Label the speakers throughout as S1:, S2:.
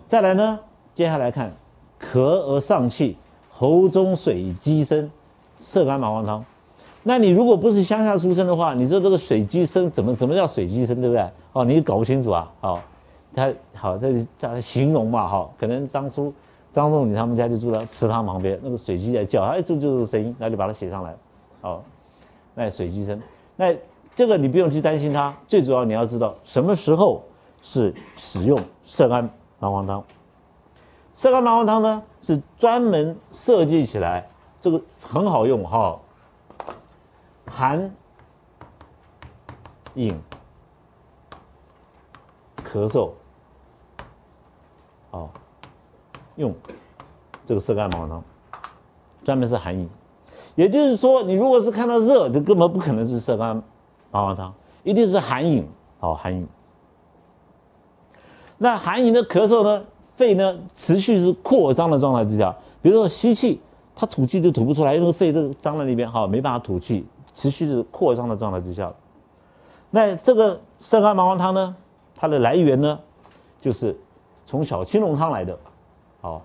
S1: 再来呢，接下来看咳而上气，喉中水积生，色甘麻黄汤。那你如果不是乡下出身的话，你知道这个水积生怎么叫水积生，对不对？哦，你搞不清楚啊。好，他形容嘛，哈，可能当初张仲景他们家就住在池塘旁边，那个水鸡在叫，哎，就是这个声音，那就把它写上来。好，那水积生，那这个你不用去担心它，最主要你要知道什么时候是使用色甘麻黄汤。色甘麻黄汤呢是专门设计起来，这个很好用哈。寒、饮、咳嗽，哦，用这个色甘麻黄汤，专门是寒饮。也就是说，你如果是看到热，就根本不可能是色甘麻黄汤，一定是寒饮，好，寒饮。那寒饮的咳嗽呢，肺呢持续是扩张的状态之下，比如说吸气，它吐气就吐不出来，因为肺都张在那边，好，没办法吐气。持续是扩张的状态之下，那这个色甘麻黄汤呢，它的来源呢，就是从小青龙汤来的，好，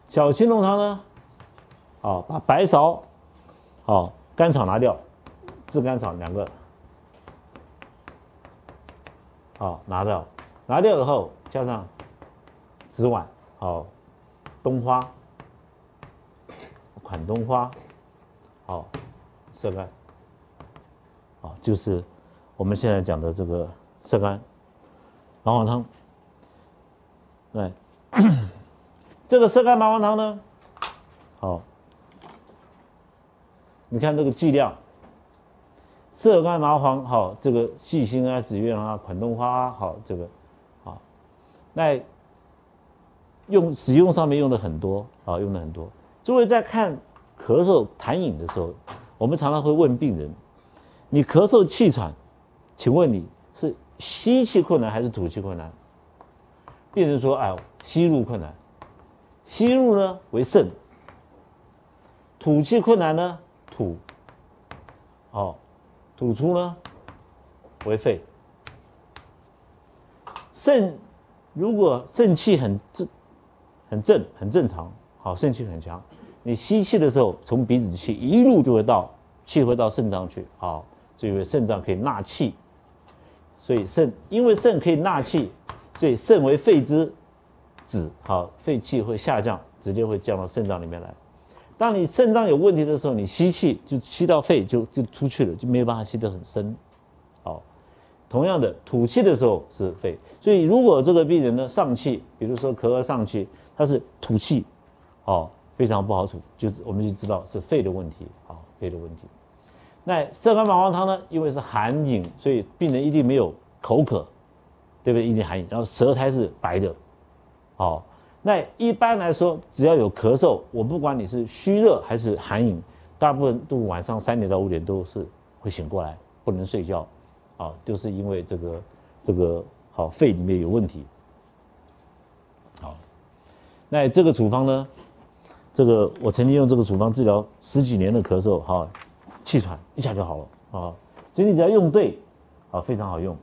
S1: 小青龙汤呢，好，把白芍，好，甘草拿掉，炙甘草2个，好，拿掉以后加上紫菀，好，冬花。款冬花，好，色甘，好，就是我们现在讲的这个色甘麻黄汤。对，这个色甘麻黄汤呢，好，你看这个剂量，色甘麻黄，好，这个细辛啊、紫苑啊、款冬花啊，好，这个，好，那使用上面用的很多，啊，用的很多。诸位在看咳嗽痰饮的时候，我们常常会问病人：你咳嗽气喘，请问你是吸气困难还是吐气困难？病人说：哎，吸入困难。吸入呢为肾，吐气困难呢吐，好，吐出呢为肺。肾如果肾气很正常，好，肾气很强。你吸气的时候，从鼻子气一路就会到气会到肾脏去，好，所以肾脏可以纳气，所以因为肾可以纳气，所以肾为肺之子，好，肺气会下降，直接会降到肾脏里面来。当你肾脏有问题的时候，你吸气就吸到肺就出去了，就没有办法吸得很深，好。同样的，吐气的时候是肺，所以如果这个病人呢上气，比如说咳而上气，他是吐气，哦，非常不好吐，我们就知道是肺的问题，好，肺的问题。那色甘麻黄汤呢，因为是寒饮，所以病人一定没有口渴，对不对？一定寒饮，然后舌苔是白的，好。那一般来说，只要有咳嗽，我不管你是虚热还是寒饮，大部分都晚上3点到5点都是会醒过来，不能睡觉，啊，就是因为这个好肺里面有问题。好，那这个处方呢，这个我曾经用这个处方治疗10几年的咳嗽，哈，气喘一下就好了啊，所以你只要用对，啊，非常好用。